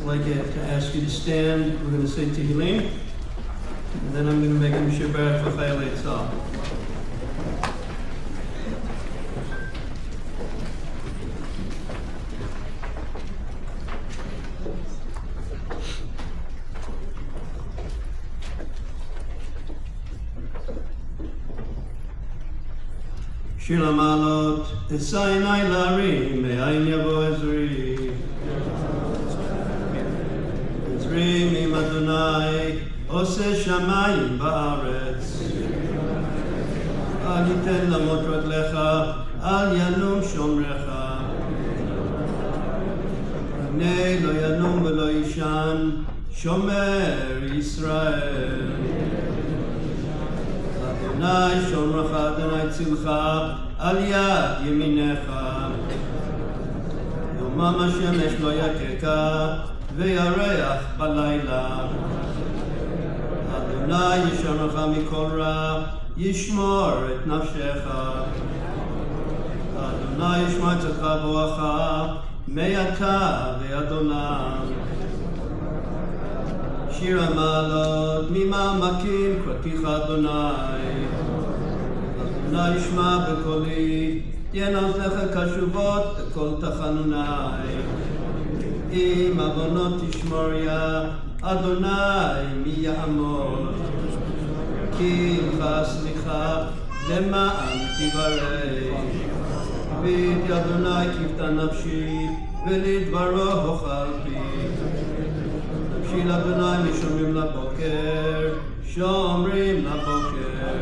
I'd like to ask you to stand. We're going to say Tehillim, and then I'm going to make a Mishabbat for Chayalei Tzahal. שיר המעלות, אשא עיני להרים, מאין יבוא עזרי. עזרי מעם אדוני, עושה שמיים בארץ. אל יתן למות רגליך, אל ינום שומרך. הנה לא ינום ולא יישן, שומר ישראל. אדוני שומרך, אדוני צילך, על יד ימינך. יומם השמש לא יככה, וירח בלילה. אדוני ישמרך מכל רע, ישמור את נפשך. אדוני ישמע צאתך ובואך, מעתה ועד עולם. שיר המעלות, ממעמקים קראתיך אדוני. אדוני ישמע בקולי, תהיינה אוזניך קשובות לכל תחנוני. אם עוונות תשמוריה, אדוני מי יעמוד? כי לך סליחה, למען תברך. בידי אדוני כבתה נפשי, ולדברו הוכלתי. נפשי לאדוני משומרים לבוקר, שומרים לבוקר.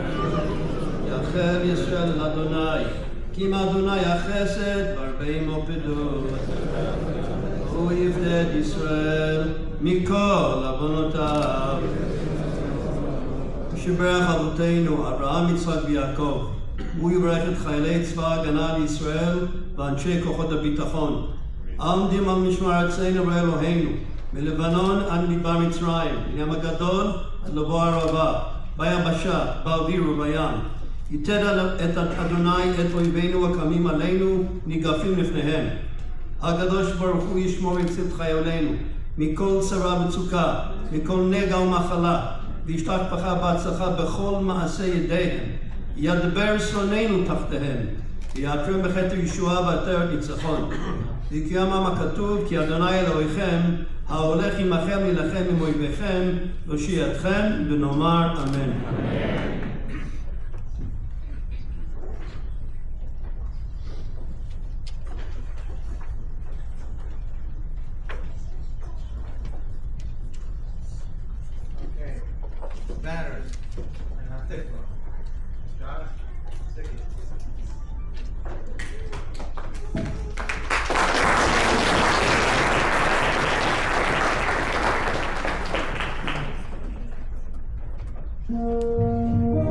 יחל ישראל לאדוני, כי מאדוני החסד והרבה עמו פדות. הוא יפדה את ישראל מכל עוונותיו. שברך אבותינו אברהם, יצחק ויעקב. הוא יברך את חיילי צבא ההגנה לישראל ואנשי כוחות הביטחון. העומדים על משמר ארצנו ואלוהינו, מלבנון עד מדבר מצרים, מים הגדול עד לבוא הערבה, ביבשה, באוויר ובים. ייתן את אדוני את אויבינו הקמים עלינו, ניגפים לפניהם. הקדוש ברוך הוא ישמור ויציל את חיילינו מכל צרה וצוקה, מכל נגע ומחלה, וישלח ברכה והצלחה בכל מעשה ידיהם. ידבר שונאינו תחתיהם, ויעטרם בחטא ישועה ועטרת ניצחון. ויקוים הכתוב, כי אדוני אלוהיכם, ההולך עמכם להילחם עם אויביכם, להושיע אתכם, ונאמר אמן. Banners and a thick one. Josh, stick it.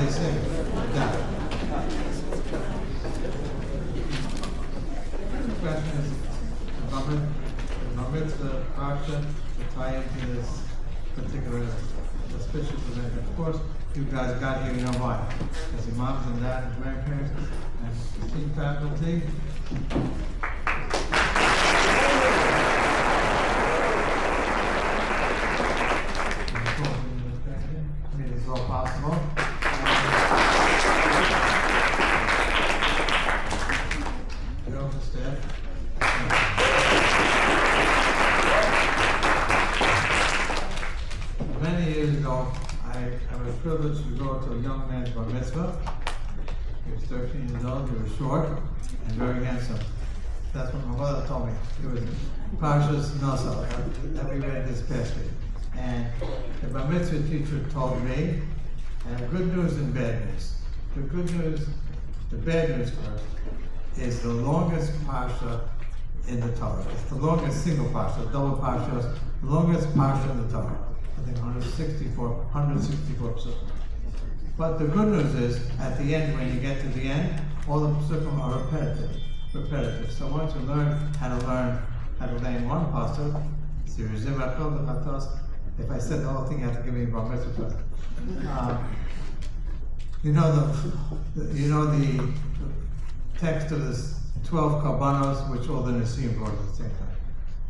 they sing. That. The question is, the parsha to tie into this particular auspicious event. Of course, you guys got here, you know why. As your moms and dads and grandparents and team faculty. It is all possible. Go instead. Many years ago, I was privileged to go to a young man's bar mitzvah. He was 13 years old, he was short and very handsome. That's what my mother told me. It was Parshas Naso that we read this past week. And the bar mitzvah teacher told me, I have good news and bad news. The good news, the bad news first, is the longest parsha in the Torah. It's the longest single parsha, double parsha, the longest parsha in the Torah. I think 164 psukim. But the good news is, at the end, when you get to the end, all the psukim are repetitive. So once you learn how to learn one pasuk, if I said the whole thing, you have to give me a bar mitzvah. You know the text of the 12 korbanos, which all the Nesiim brought at the same time.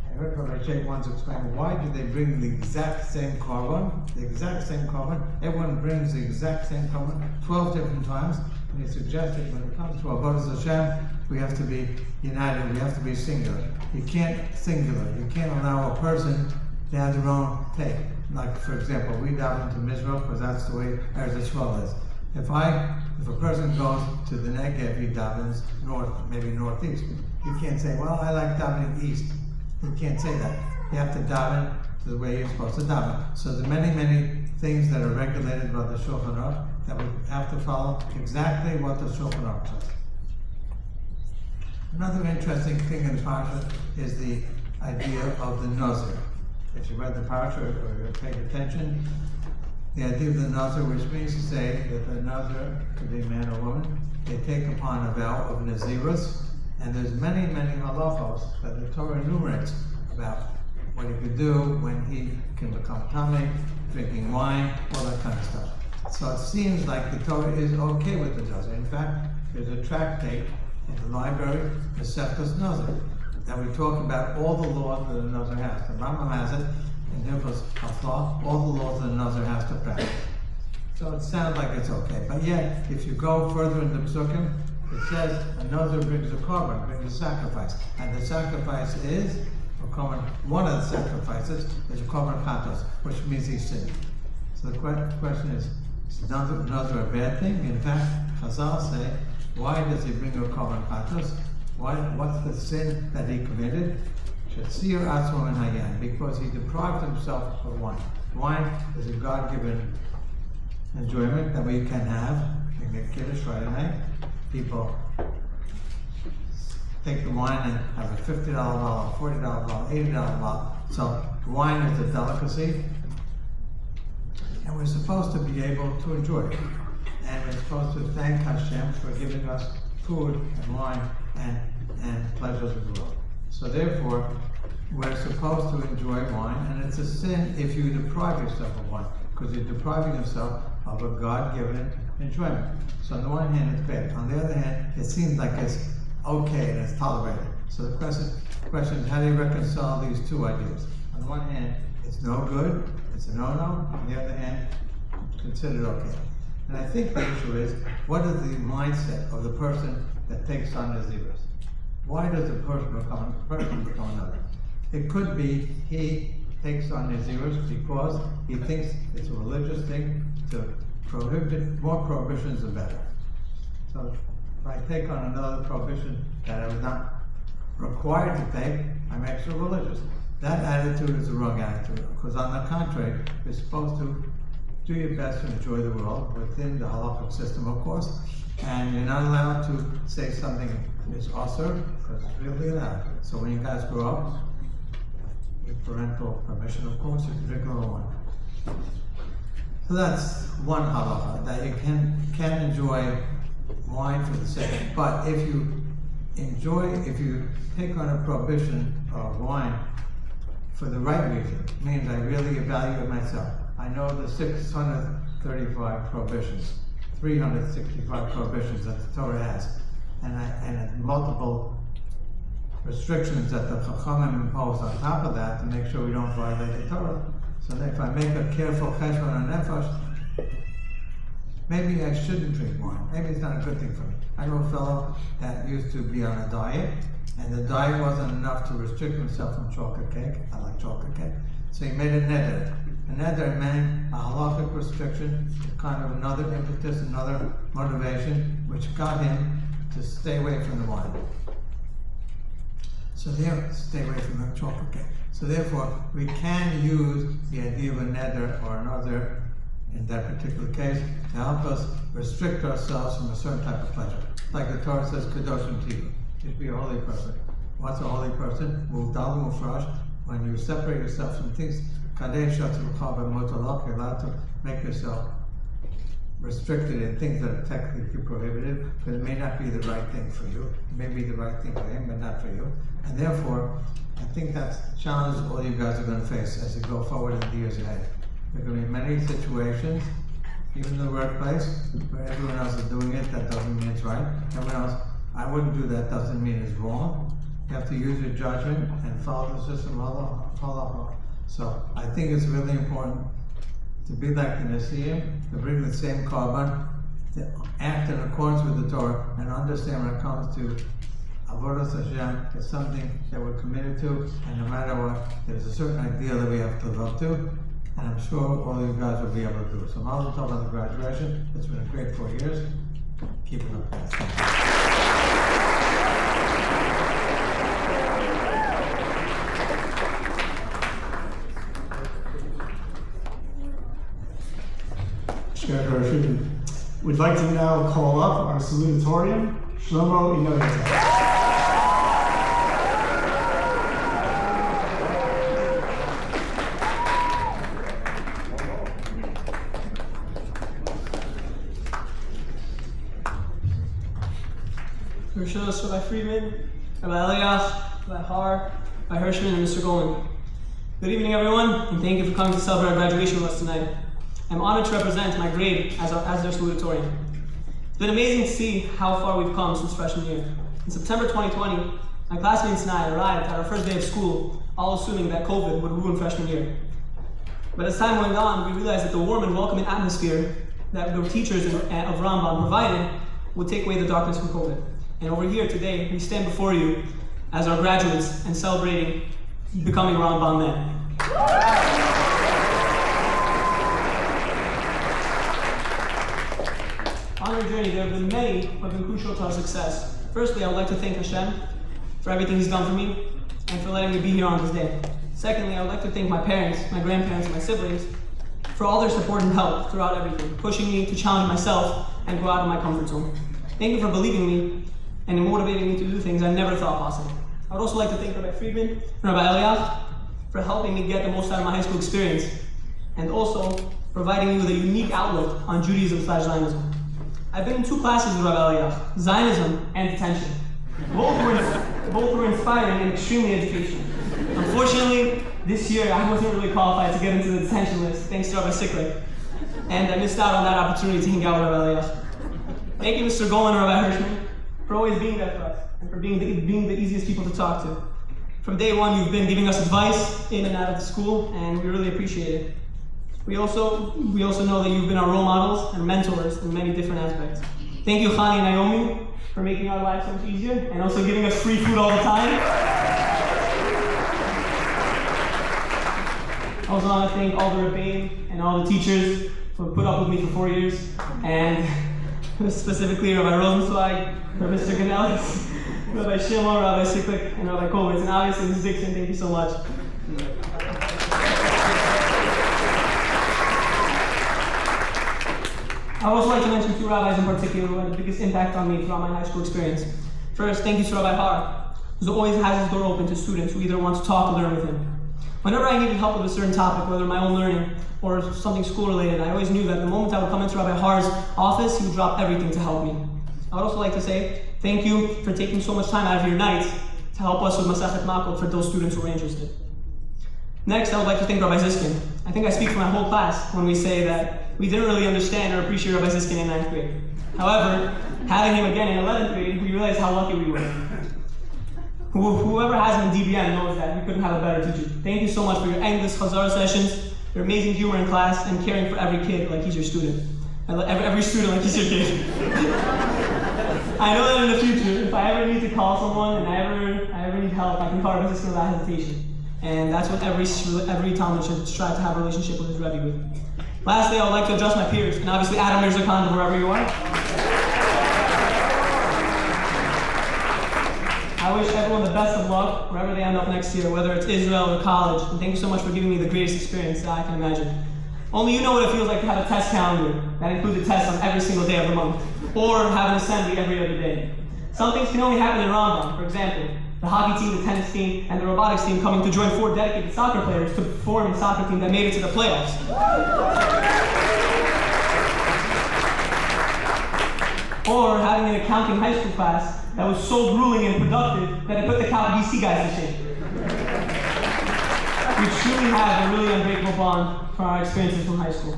I heard Rabbi Sheikh once explain, why do they bring the exact same korban? The exact same korban. Everyone brings the exact same korban 12 different times. And he suggested when it comes to Avodas Hashem, we have to be united, we have to be singular. You can't allow a person to have their own take. Like, for example, we dive into Mizrach because that's the way Eretz Yisrael is. If a person goes to the Negev, he davens north, maybe northeast. You can't say, well, I like davening east. You can't say that. You have to daven to the way you're supposed to daven. So there are many, many things that are regulated by the Shulchan Aruch that we have to follow exactly what the Shulchan Aruch says. Another interesting thing in the parsha is the idea of the Nazir. If you read the parsha or you paid attention, the idea of the Nazir, which means to say that the Nazir, could be a man or woman, they take upon a vow of Nazirus, and there's many, many halachos that the Torah enumerates about what he could do when he can become tamei, drinking wine, all that kind of stuff. So it seems like the Torah is okay with the Nazir. In fact, there's a tractate in the library, the Seftas Nazir, that we talk about all the laws that a Nazir has. The Rambam has it, and Hilchos Haflah, all the laws that a Nazir has to practice. So it sounds like it's okay. But yet, if you go further in the Psukim, it says a Nazir brings a korban, brings a sacrifice. And the sacrifice is, one of the sacrifices is a korban chatos, which means he sinned. So the question is Nazir a bad thing? In fact, Chazal say, why does he bring a korban chatos? What's the sin that he committed? Because he deprived himself of wine. Wine is a God-given enjoyment that we can have. We get Kiddush Friday night. People take the wine and have a $50 bottle, $40 bottle, $80 bottle. So wine is a delicacy, and we're supposed to be able to enjoy it. And we're supposed to thank Hashem for giving us food and wine and pleasures of the world. So therefore, we're supposed to enjoy wine, and it's a sin if you deprive yourself of wine, because you're depriving yourself of a God-given enjoyment. So on the one hand, it's bad. On the other hand, it seems like it's okay and it's tolerated. So the question is, how do you reconcile these two ideas? On the one hand, it's no good, it's a no-no. On the other hand, it's considered okay. And I think the issue is, what is the mindset of the person that takes on Nazirus? Why does the person become another? It could be he takes on Nazirus because he thinks it's a religious thing to prohibit, more prohibitions are better. So if I take on another prohibition that I was not required to take, I'm extra religious. That attitude is the wrong attitude, because on the contrary, you're supposed to do your best to enjoy the world within the halakhic system, of course, and you're not allowed to say something is asur, because it's really allowed. So when you guys grow up, with parental permission, of course, you can drink a little wine. So that's one halacha, that you can enjoy wine for the sake. But if you take on a prohibition of wine for the right reason, means I really evaluate myself. I know the 635 prohibitions, 365 prohibitions that the Torah has, and multiple restrictions that the Chachamim imposed on top of that to make sure we don't violate the Torah. So that if I make a careful cheshbon on nefesh, maybe I shouldn't drink wine. Maybe it's not a good thing for me. I know a fellow that used to be on a diet, and the diet wasn't enough to restrict himself from chocolate cake. I like chocolate cake. So he made a neder. A neder meant a halachic restriction, kind of another impetus, another motivation, which got him to stay away from the wine. So stay away from the chocolate cake. So therefore, we can use the idea of a neder or another, in that particular case, to help us restrict ourselves from a certain type of pleasure. Like the Torah says, Kadoshim Tivu. You should be a holy person. What's a holy person? Muvdal Mufrash. When you separate yourself from things, Kadesh you're allowed to make yourself restricted in things that are technically prohibited, because it may not be the right thing for you. It may be the right thing for him, but not for you. And therefore, I think that's the challenge all you guys are going to face as you go forward in the years ahead. There are going to be many situations, even in the workplace, where everyone else is doing it. That doesn't mean it's right. Everyone else, I wouldn't do that, doesn't mean it's wrong. You have to use your judgment and follow the system. So I think it's really important to be like the Nesiim, to bring the same carbon, to act in accordance with the Torah, and understand when it comes to Avodas Hashem, it's something that we're committed to, and no matter what, there's a certain ideal that we have to live up to, and I'm sure all you guys will be able to do it. So Mazel Tov on the graduation. It's been a great 4 years. Keep it up, guys. We'd like to now call up our salutatorian, Shlomo Inoyata. Rabbi Friedman, Rabbi Eliach, Rabbi Har, Rabbi Hirschman, and Mr. Golan. Good evening, everyone, and thank you for coming to celebrate our graduation with us tonight. I'm honored to represent my grade as their salutatorian. It's been amazing to see how far we've come since freshman year. In September 2020, my classmates and I arrived at our first day of school, all assuming that COVID would ruin freshman year. But as time went on, we realized that the warm and welcoming atmosphere that the teachers of Rambam provided would take away the darkness from COVID. And over here today, we stand before you as our graduates and celebrating becoming Rambam men. On our journey, there have been many who have been crucial to our success. Firstly, I would like to thank Hashem for everything He's done for me and for letting me be here on this day. Secondly, I would like to thank my parents, my grandparents, and my siblings for all their support and help throughout everything, pushing me to challenge myself and go out of my comfort zone. Thank you for believing me and motivating me to do things I never thought possible. I would also like to thank Rabbi Friedman and Rabbi Eliach for helping me get the most out of my high school experience, and also providing me with a unique outlook on Judaism/Zionism. I've been in 2 classes with Rabbi Eliach, Zionism and detention. Both were inspiring and extremely educational. Unfortunately, this year I wasn't really qualified to get into the detention list, thanks to Rabbi Siklik, and I missed out on that opportunity to hang out with Rabbi Eliach. Thank you, Mr. Golan and Rabbi Hirschman, for always being there for us, and for being the easiest people to talk to. From day one, you've been giving us advice in and out of the school, and we really appreciate it. We also know that you've been our role models and mentors in many different aspects. Thank you, Chani and Naomi, for making our lives so much easier, and also giving us free food all the time. I also want to thank all the Rebbeim and all the teachers who have put up with me for 4 years, and specifically Rabbi Rosenzweig, Rabbi Mr. Ganelis, Rabbi Shimon, Rabbi Siklik, and Rabbi Kovitz, and obviously Ms. Dixon, thank you so much. I would also like to mention 2 rabbis in particular who had the biggest impact on me throughout my high school experience. First, thank you to Rabbi Har, who always has his door open to students who either want to talk or learn with him. Whenever I needed help with a certain topic, whether my own learning or something school-related, I always knew that the moment I would come into Rabbi Har's office, he would drop everything to help me. I would also like to say thank you for taking so much time out of your night to help us with Masachet Makot for those students who are interested. Next, I would like to thank Rabbi Ziskin. I think I speak for my whole class when we say that we didn't really understand or appreciate Rabbi Ziskin in 9th grade. However, having him again in 11th grade, we realized how lucky we were. Whoever has him in DBN knows that we couldn't have a better teacher. Thank you so much for your endless Chazar sessions, your amazing humor in class, and caring for every kid like he's your student. Every student like he's your kid. I know that in the future, if I ever need to call someone and I ever need help, I can call Rabbi Ziskin without hesitation. And that's what every Talmud should strive to have a relationship with his Rebbe with. Lastly, I would like to address my peers, and obviously Adam Mirzakhan, wherever you are. I wish everyone the best of luck wherever they end up next year, whether it's Israel or college. And thank you so much for giving me the greatest experience that I can imagine. Only you know what it feels like to have a test calendar that includes a test on every single day of the month, or have an assembly every other day. Some things can only happen in Rambam. For example, the hockey team, the tennis team, and the robotics team coming to join 4 dedicated soccer players to form a soccer team that made it to the playoffs. Or having an accounting high school class that was so grueling and productive that it put the Cal BC guys to shame. We truly have a really unbreakable bond from our experiences from high school.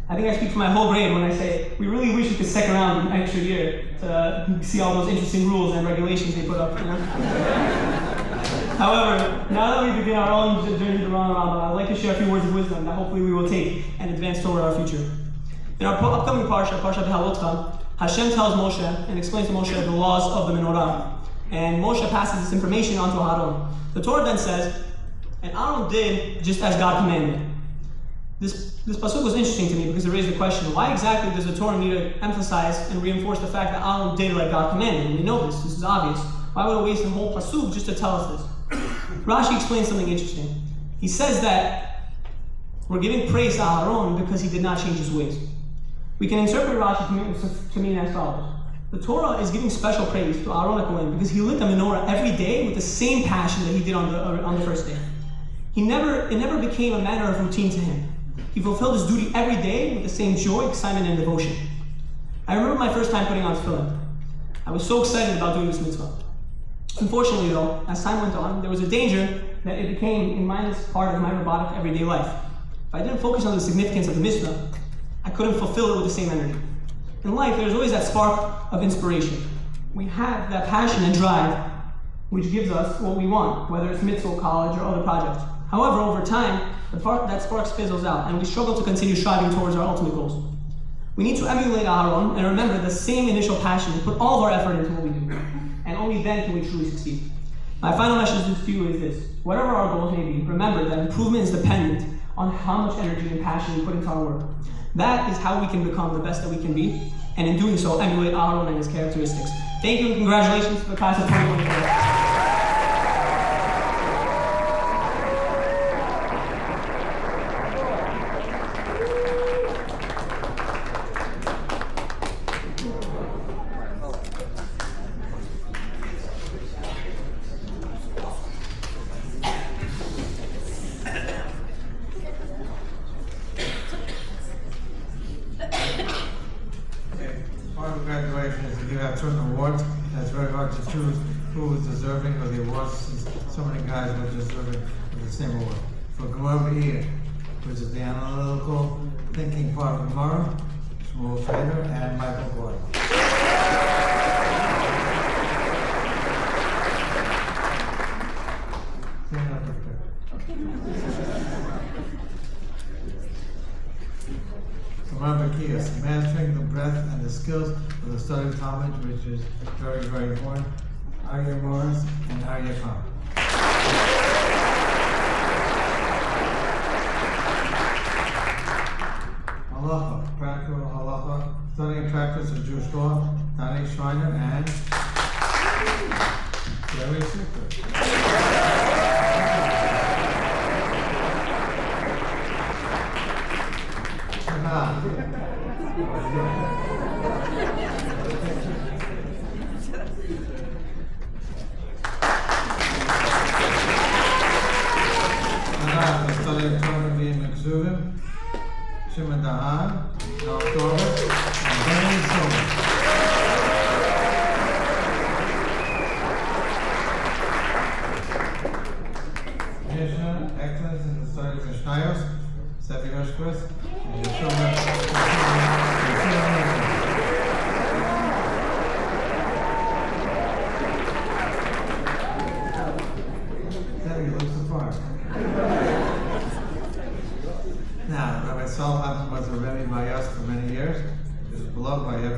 I think I speak for my whole grade when I say we really wish we could stick around an extra year to see all those interesting rules and regulations they put up. You know? However, now that we begin our own journey to Rambam, I'd like to share a few words of wisdom that hopefully we will take and advance toward our future. In our upcoming parsha, Parshat Beha'alotcha, Hashem tells Moshe and explains to Moshe the laws of the menorah. And Moshe passes this information on to Aaron. The Torah then says, and Aaron did just as God commanded. This pasuk was interesting to me because it raised the question, why exactly does the Torah need to emphasize and reinforce the fact that Aaron did like God commanded? And we know this is obvious. Why would it waste the whole pasuk just to tell us this? Rashi explains something interesting. He says that we're giving praise to Aaron because he did not change his ways. We can interpret Rashi to mean as follows. The Torah is giving special praise to Aaron HaKohen because he lit the menorah every day with the same passion that he did on the first day. It never became a matter of routine to him. He fulfilled his duty every day with the same joy, excitement, and devotion. I remember my first time putting on tefillin. I was so excited about doing this mitzvah. Unfortunately though, as time went on, there was a danger that it became a mindless part of my robotic everyday life. If I didn't focus on the significance of the mitzvah, I couldn't fulfill it with the same energy. In life, there's always that spark of inspiration. We have that passion and drive which gives us what we want, whether it's mitzvah, college, or other projects. However, over time, that spark fizzles out, and we struggle to continue striving towards our ultimate goals. We need to emulate Aaron and remember the same initial passion and put all of our effort into what we do. And only then can we truly succeed. My final message to you is this. Whatever our goals may be, remember that improvement is dependent on how much energy and passion we put into our work. That is how we can become the best that we can be, and in doing so, emulate Aaron and his characteristics. Thank you and congratulations to the class of 2024. Certain awards, that's very hard to choose who is deserving of the awards since so many guys were deserving of the same award. For Gemara Be'ir, which is the analytical thinking part of Gemara, Shmuel Fader and Michael Gordon. Stand up right there. Gemara Be'kiyas, mastering the breadth and the skills of the study of Talmud, which is very, very important. Arya Morris and Arya Khan. Halacha, practical halacha, studying practice of Jewish law, Danny Schreiner and Jerry Secret.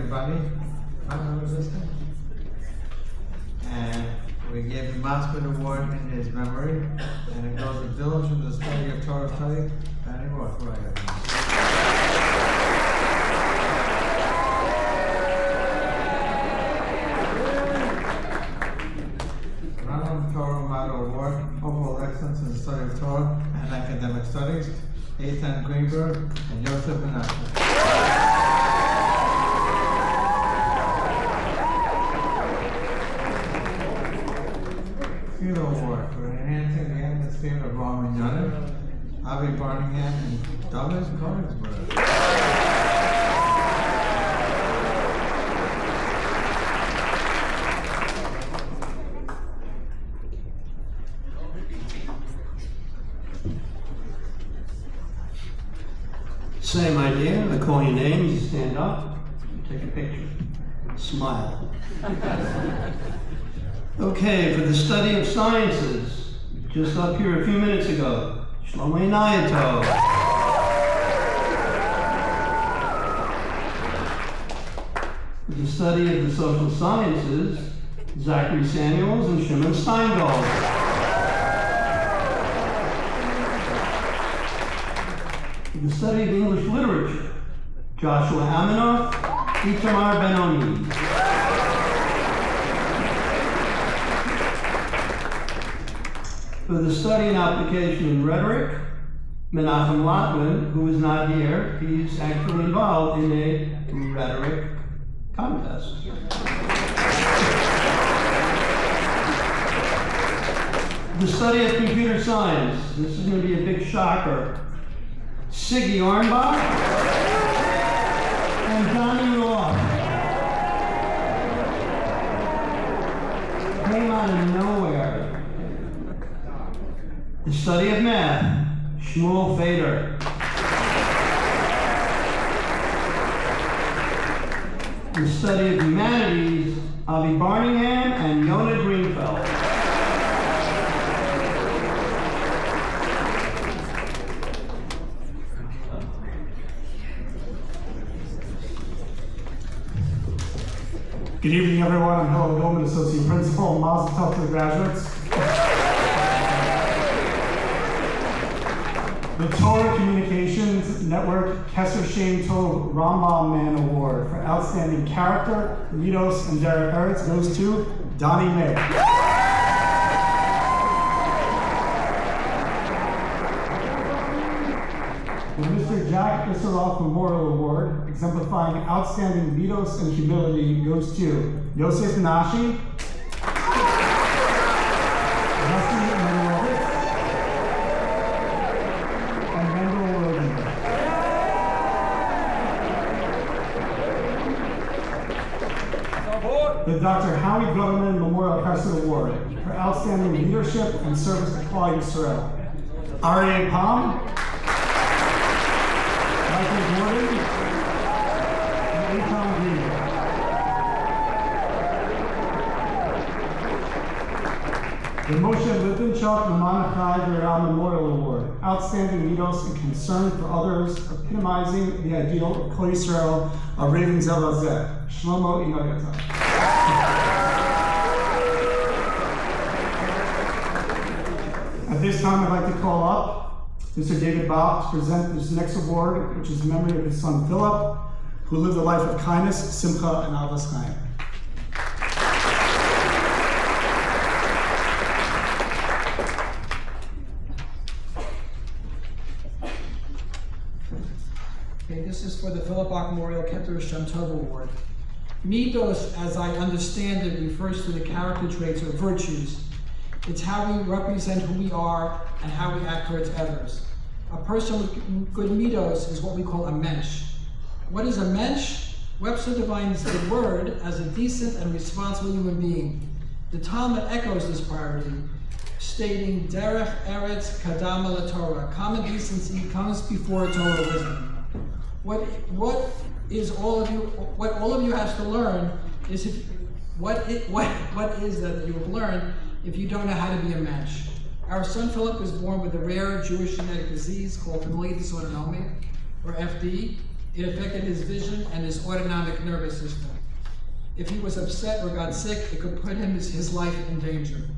bunny. Remember this thing? And we gave him Maspid Award in his memory, and it goes to Village for the study of Torah study. Danny Roth, right here. Rambam Torah Model Award, overall excellence in the study of Torah and academic studies. Eitan Greenberg and Yosef Menashe. Award for enhancing the atmosphere of Rambam Yonim, Avi Barningham and Douglas Koenigsberg. Same idea. I call your names, you stand up, you take a picture, smile. Okay, for the study of sciences, just up here a few minutes ago, Shlomo Inayato. For the study of the social sciences, Zachary Samuels and Shimon Steingold. For the study of English literature, Joshua Aminoff, Itamar Ben-Oni. For the study and application in rhetoric, Menachem Latlin, who is not here, he's actually involved in a rhetoric contest. The study of computer science, this is going to be a big shocker. Siggy Arnbach and Johnny Roth. Came out of nowhere. The study of math, Shmuel Fader. The study of humanities, Avi Barningham and Yonah Greenfeld. Good evening, everyone. I'm Helen Goldman, Associate Principal. Mazel tov to the graduates. The Torah Communications Network Kesser Shem Tov Rambam Man Award for Outstanding Character, Midos, and Derek Eretz goes to Donnie May. The Mr. Jack Issaroff Memorial Award, exemplifying outstanding Midos and humility, goes to Yosef Menashe, the Dr. Howie Gutterman Memorial Chesed Award for outstanding leadership and service to Klal Yisrael. Aryeh Palm, Michael Gordon, and Eitan Greenberg. The Moshe Lipinchuk Mamanachai Viral Memorial Award, outstanding midos and concern for others, epitomizing the ideal of Klal Yisrael of Raven Zelazeh, Shlomo Inoyata. At this time, I'd like to call up Mr. David Bob to present this next award, which is in memory of his son Philip, who lived a life of kindness, simcha, and avos chaim. Okay, this is for the Philip Bach Memorial Keter Shem Tov Award. Midos, as I understand it, refers to the character traits or virtues. It's how we represent who we are and how we act towards others. A person with good midos is what we call a mensch. What is a mensch? Webster defines the word as a decent and responsible human being. The Talmud echoes this priority, stating, Derech Eretz Kadama LaTorah, common decency comes before Torah wisdom. What all of you has to learn is what is that you have learned if you don't know how to be a mensch. Our son Philip was born with a rare Jewish genetic disease called familial dysautonomic, or FD. It affected his vision and his autonomic nervous system. If he was upset or got sick, it could put his life in danger.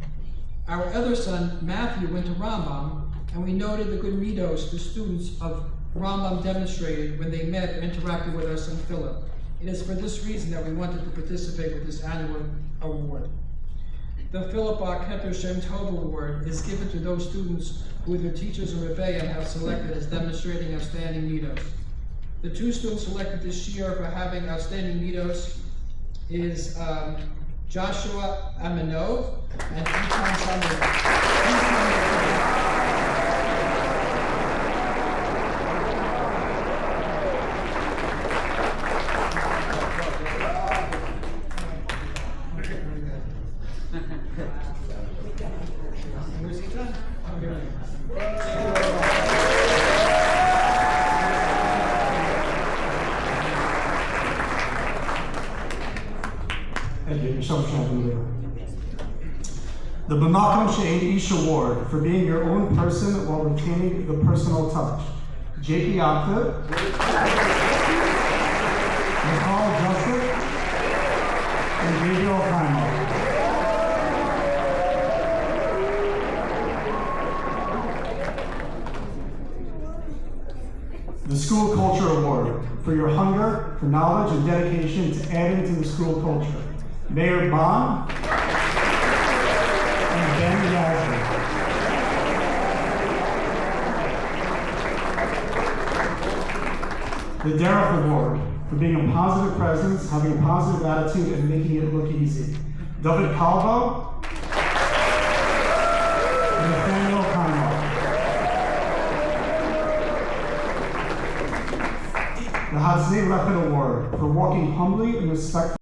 Our other son, Matthew, went to Rambam, and we noted the good middos the students of Rambam demonstrated when they met and interacted with our son Philip. It is for this reason that we wanted to participate with this annual award. The Philip Bar Keter Shem Tov Award is given to those students who their teachers or rebbeim have selected as demonstrating outstanding middos. The two students selected this year for having outstanding middos is Joshua Aminov and Eitan Samuel. Where's Eitan? Oh, here we go. Thank you. Michelle Champion. The B'makom She'ein Ish Award for being your own person while retaining the personal touch. Jakey Octa, Nicole Joseph, and Gabriel Kaimo. The School Culture Award for your hunger for knowledge and dedication to adding to the school culture. Mayor Bond and Ben Yasmin. The Derek Award for being a positive presence, having a positive attitude, and making it look easy. David Calvo and Nathaniel Conroy. The Haznei Lechem Award for walking humbly and respectfully